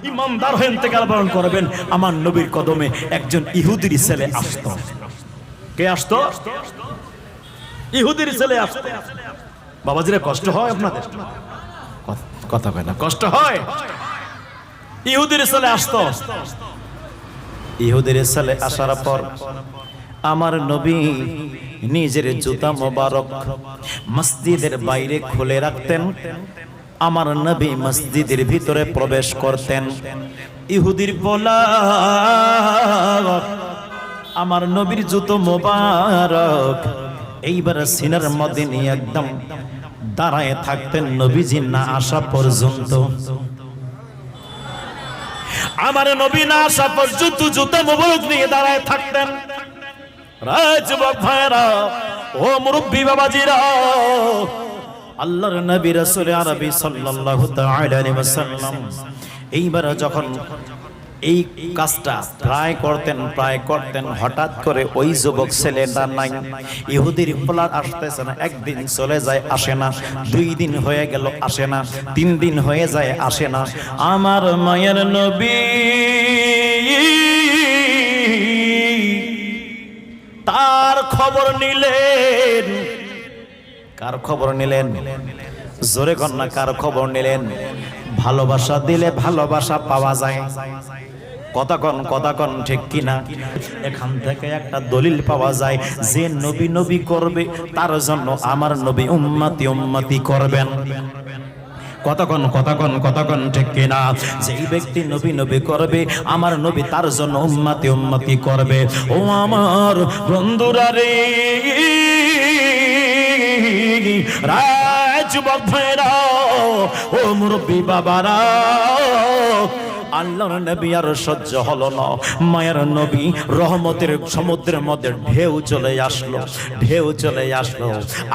ইমানদার হয়ে ইন্তেকাল বরণ করবেন। আমার নবীর কদমে একজন ইহুদির ছেলে আসতো। কে আসতো? ইহুদির ছেলে আসতো। বাবাজিরা কষ্ট হয় আপনাদের? কথা কয় না, কষ্ট হয়? ইহুদির ছেলে আসতো। ইহুদির ছেলে আসার পর আমার নবী নিজের জুতা মোবারক মসজিদের বাইরে খুলে রাখতেন। আমার নবী মসজিদের ভিতরে প্রবেশ করতেন। ইহুদির বলা আমার নবীর জুতো মোবারক এইবার সিনার মধ্যে নিয়ে একদম দাঁড়ায় থাকতেন নবীজি না আসা পর্যন্ত। আমার নবী না আসা পর্যন্ত জুতো মোবারক নিয়ে দাঁড়ায় থাকতেন। রাজবক ভাইরা, ও মুরব্বি বাবাজিরা, আল্লাহর নবী রাসূল আরবি সাল্লাল্লাহু তাআলা আলাইহি ওয়াসাল্লাম এইবার যখন এই কাজটা প্রায় করতেন হঠাৎ করে ওই যুবক ছেলেটা নাই। ইহুদির পোলা আসতেছে না। একদিন চলে যায়, আসে না। 2 দিন হয়ে গেল, আসে না। 3 দিন হয়ে যায়, আসে না। আমার মায়ের নবী তার খবর নিলেন। কার খবর নিলেন? জোরে কন্যা, কার খবর নিলেন? ভালোবাসা দিলে ভালোবাসা পাওয়া যায়। কথা কন ঠিক কিনা? এখান থেকে একটা দলিল পাওয়া যায়, যে নবী নবী করবে তার জন্য আমার নবী উম্মতি উম্মতি করবেন। কতক্ষণ ঠিক কিনা? যেই ব্যক্তি নবী নবী করবে আমার নবী তার জন্য উম্মতি উম্মতি করবে। ও আমার বন্ধুরা রে, যুবক ভাইরা, ও মুরব্বী বাবারা, আল্লাহর নবী আর সহ্য হলো না। মায়ের নবী রহমতের সমুদ্রের মধ্যে ঢেউ চলে আসলো।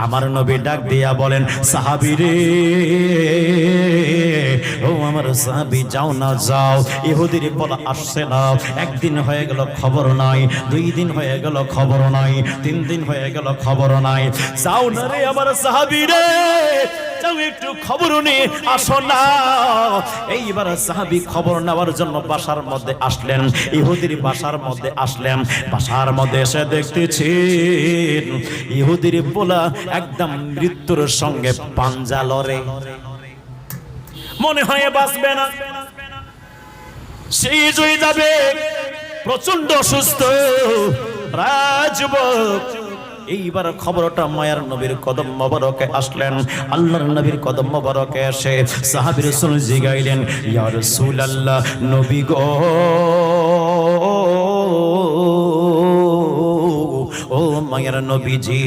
আমার নবী ডাক দিয়া বলেন, সাহাবী রে, ও আমার সাহাবী, যাও না যাও। ইহুদির বলা আসছে না। 1 দিন হয়ে গেল, খবর নাই। 2 দিন হয়ে গেল, খবর নাই। 3 দিন হয়ে গেল, খবর নাই। যাও না রে আমার সাহাবী রে, যাও একটু খবর নিয়ে আসো না। এইবার সাহাবী খবর নেওয়ার জন্য বাসার মধ্যে আসলেন। ইহুদির বাসার মধ্যে আসলেন। বাসার মধ্যে এসে দেখতেছি ইহুদির পোলা একদম মৃত্যুর সঙ্গে পাঞ্জা লড়ে। মনে হয় বাঁচবে না, সেই জয় যাবে। প্রচন্ড অসুস্থ রাজবক। এইবার খবরটা মায়ার নবীর কদম মোবারকে আসলেন। আল্লাহর নবীর কদম মোবারকে এসে সাহাবী রাসূল জিগাইলেন, ইয়া রাসূলুল্লাহ, নবী গো, ও মায়ের নবীজি,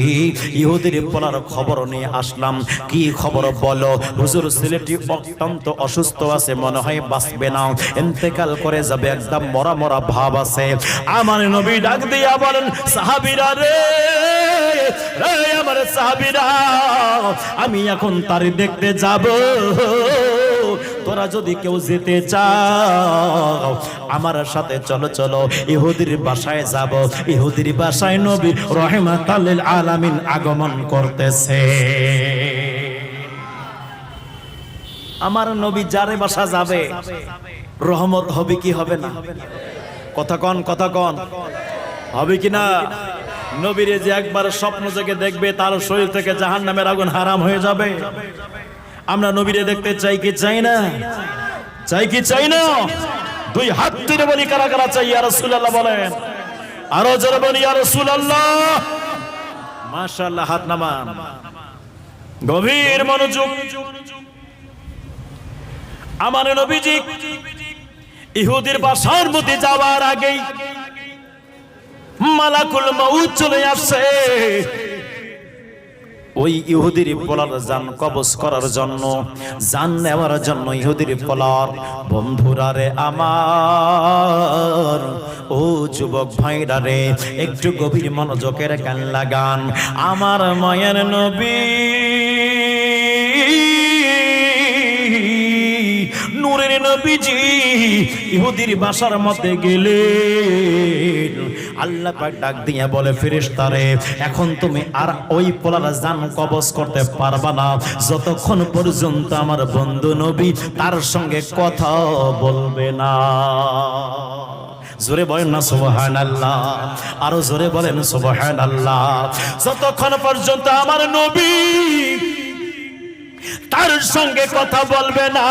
ইহুদির পোলার খবর নিয়ে আসলাম। কি খবর বলো? হুজুর, ছেলেটি অত্যন্ত অসুস্থ আছে, মনে হয় বাঁচবে না, ইন্তেকাল করে যাবে, একদম মরা মরা ভাব আছে। আমার নবী ডাক দিয়া বলেন, সাহাবীরা রে, আমার সাহাবীরা, আমি এখন তার দেখতে যাব। তোরা যদি কেউ যেতে চাও আমার সাথে চলো, ইহুদির বাসায় যাব। ইহুদির বাসায় নবী রাহমাতাল লিল আলামিন আগমন করতেছে। আমার নবী যারে বাসা যাবে রহমত হবে কি হবে না? কথা কন হবে কি না? নবীরে যে একবার স্বপ্ন থেকে দেখবে তার শরীর থেকে জাহান্নামের আগুন হারাম হয়ে যাবে। আমরা নবীরে দেখতে চাই কি চাই না? চাই না? 2 হাত তুলে বলি, কারা কারা চাই ইয়া রাসূলুল্লাহ বলেন। আরো জোরে বলি ইয়া রাসূলুল্লাহ। মাশাআল্লাহ, হাত নামান। গভীর মনোযোগ। আমার নবীজি ইহুদির বাসার মধ্যে যাওয়ার আগেই মালাকুল মউত চলে আসছে। ওই ইহুদির পোলার জান কবজ করার জন্য, জান নেওয়ার জন্য। ইহুদির পোলার বন্ধুরা রে আমার, ও যুবক ভাইরা রে, একটু গভীর মনোযোগের কান লাগান। আমার মায়ের নবী নূরের নবী নবীজি ইহুদির বাসার মধ্যে গেলেন, আল্লাহ পাক ডাক দিয়ে বলে ফেরেশতারে, এখন তুমি আর ওই পোলার জান কবজ করতে পারবা না যতক্ষণ পর্যন্ত আমার বন্ধু নবী তার সঙ্গে কথা বলবে না। জোরে বলেন না সুবহানাল্লাহ, আরো জোরে বলেন সুবহানাল্লাহ। যতক্ষণ পর্যন্ত আমার নবী তার সঙ্গে কথা বলবে না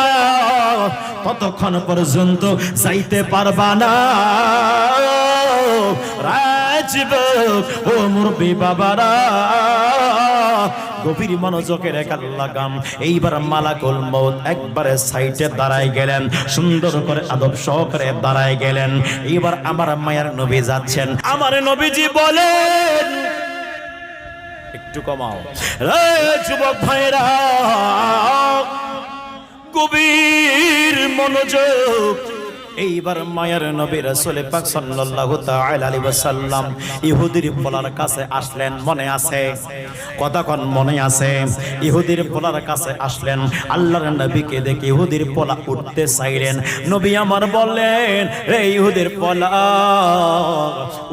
ততক্ষণ পর্যন্ত যাইতে পারবা না। রাজীব ও মুরব্বি বাবারা, গভীর মনোযোগের এক লাগাম। এইবার মালাকুল মউত একবারে সাইডে দাঁড়ায় গেলেন, সুন্দর করে আদব সহকারে দাঁড়ায় গেলেন। এইবার আমার মায়ের নবী যাচ্ছেন, আমার নবীজি বলেন, একটু কমাও রে যুবক ভাইরা, গভীর মনোযোগ। এইবার মায়ের নবী রাসূল পাক সাল্লাল্লাহু তাআলা আলাইহি ওয়াসাল্লাম ইহুদির পোলার কাছে আসলেন। মনে আছে কতক্ষণ মনে আছে? ইহুদির পোলার কাছে আসলেন, আল্লাহর নবীকে দেখে ইহুদির পোলা উঠতে চাইলেন। নবী আমার বললেন, রে ইহুদির পোলা,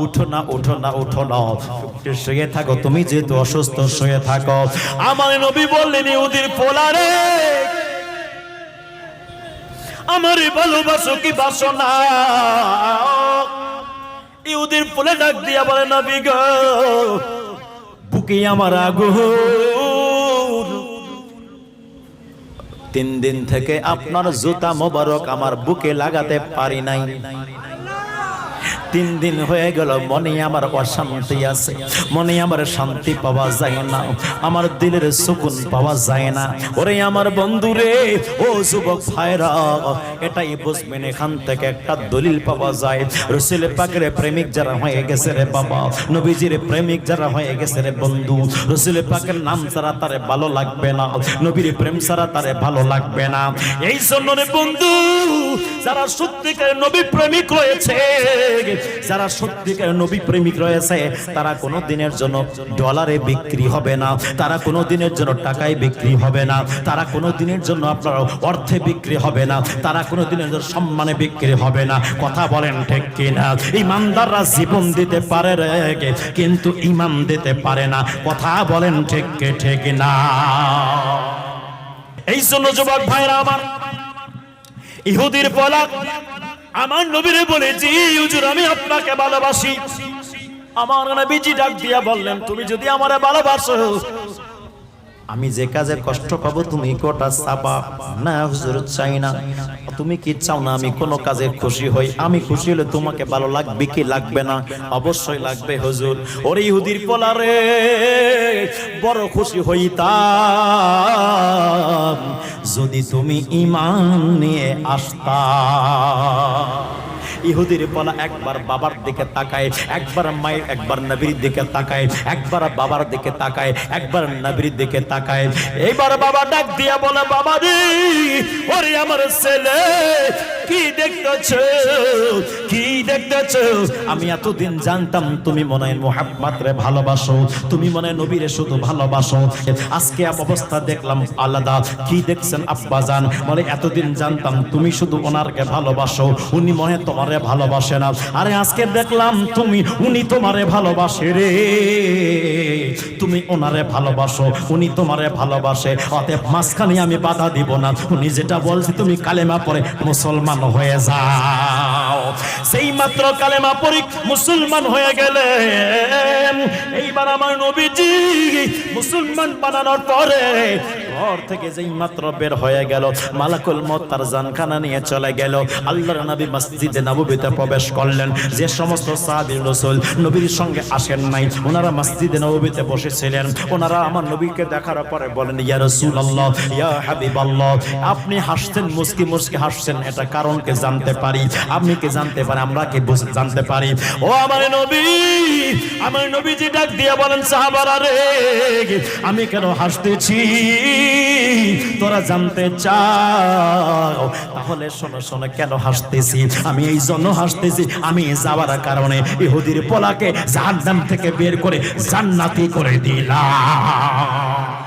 উঠো না উঠো না উঠো না, শুয়ে থাকো, তুমি যেহেতু অসুস্থ শুয়ে থাকো। আমার নবী বললেন, ইহুদির পোলা রে, আমারে ভালোবাসো কি বাসো না? ইহুদির পোলা ডাক দিয়া বলে, নবী গো, বুকে আমার আগুন, 3 দিন থেকে আপনার জুতা মোবারক আমার বুকে লাগাতে পারি নাই। 3 দিন হয়ে গেল, মনে আমার অশান্তি আছে, মনে আমার শান্তি পাওয়া যায় না, আমার দিলের সুকুন পাওয়া যায় না। ওরে আমার বন্ধু রে, ও যুবক ভাইরা, এটাই বুঝবেন, এখান থেকে একটা দলিল পাওয়া যায়। রাসূল পাকের প্রেমিক যারা হয়ে গেছে রে বাবা, নবীজির প্রেমিক যারা হয়ে গেছে রে বন্ধু, রাসূল পাকের নাম ছাড়া তারে ভালো লাগবে না, নবীর প্রেম ছাড়া তারে ভালো লাগবে না। এই জন্য রে বন্ধু, যারা সত্যিকারের নবী প্রেমিক রয়েছে, যারা সত্যিকার নবী প্রেমিক রয়েছে, তারা কোনো দিনের জন্য ডলারে বিক্রি হবে না, তারা কোনো দিনের জন্য টাকায় বিক্রি হবে না, তারা কোনো দিনের জন্য আপনার অর্থে বিক্রি হবে না, তারা কোনো দিনের জন্য সম্মানে বিক্রি হবে না। কথা বলেন ঠিক কিনা? ইমানদাররা জীবন দিতে পারে রে, কিন্তু ইমান দিতে পারে না। কথা বলেন ঠিক ঠিক না? এই জন্য যুবক ভাইরা আমার, ইহুদির পোলা আমার নবীরে বলেছি, হুজুর আমি আপনাকে ভালোবাসি। আমার নবীজি ডাক দিয়া বললেন, তুমি যদি আমারে ভালোবাসো, আমি যে কাজে কষ্ট পাবো তুমি কোটা চাপা না। হুজুর চাই না। তুমি কি চাও না আমি কোন কাজে খুশি হই? আমি খুশি হলে তোমাকে ভালো লাগবে কি লাগবে না? অবশ্যই লাগবে হুজুর। ওরে ইহুদির পোলা রে, বড় খুশি হইতাম যদি তুমি ঈমান নিয়ে আসতা। ইহুদির পোলা একবার বাবার দিকে তাকায়, একবার মায়ের, একবার নবীর দিকে তাকায়, একবার বাবার দিকে তাকায়, একবার নবীর দিকে তাকায়। এইবার বাবা ডাক দিয়া বলে, বাবা রে, ওরে আমার ছেলে, কি দেখতেছো, কি দেখতেছো? আমি এতদিন জানতাম তুমি মনে হয় মুহাম্মদ রে ভালোবাসো, তুমি মনে হয় নবীরে শুধু ভালোবাসো, আজকে অবস্থা দেখলাম আলাদা। কি দেখছেন আব্বাজান? বলে এতদিন জানতাম তুমি শুধু ওনারকে ভালোবাসো, উনি মনে হয় তোমারে ভালোবাসে না। আরে আজকে দেখলাম তুমি, উনি তোমারে ভালোবাসে রে, তুমি ওনারে ভালোবাসো, উনি তোমারে ভালোবাসে। অতএব মাঝখানে আমি বাধা দিব না, উনি যেটা বলছে তুমি কালেমা পড়ে মুসলমান হয়ে যাও। সেই মাত্র কালেমা পড়ি মুসলমান হয়ে গেলেন। এইবার আমার নবীজি মুসলমান বানানোর পরে ঘর থেকে যেই মাত্র বের হয়ে গেল, মালাকুল মউত তার জানখানা নিয়ে চলে গেল। আল্লাহর নবী মসজিদে নববীতে প্রবেশ করলেন। যে সমস্ত সাহাবী রাসূল নবীর সঙ্গে আসেন নাই, ওনারা মসজিদে নববীতে বসেছিলেন। ওনারা আমার নবীকে দেখার পরে বলেন, ইয়া রাসূলুল্লাহ, ইয়া হাবিবাল্লাহ, আপনি হাসছেন, মুস্কি মুস্কি হাসছেন, এটা কারণকে জানতে পারি? আপনি কি জানতে পারেন? আমরা কি জানতে পারি? ও আমার নবী, আমার নবীজি ডাক দিয়ে বলেন, সাহাবারা রে, আমি কেন হাসতেছি তোরা জানতে চাও? তাহলে শোনো শোনো, কেন হাসতেছি? আমি এই জন্য হাসতেছি, আমি যাওয়ার কারণে ইহুদির পোলাকে জাহান্নাম থেকে বের করে জান্নাতি করে দিলাম।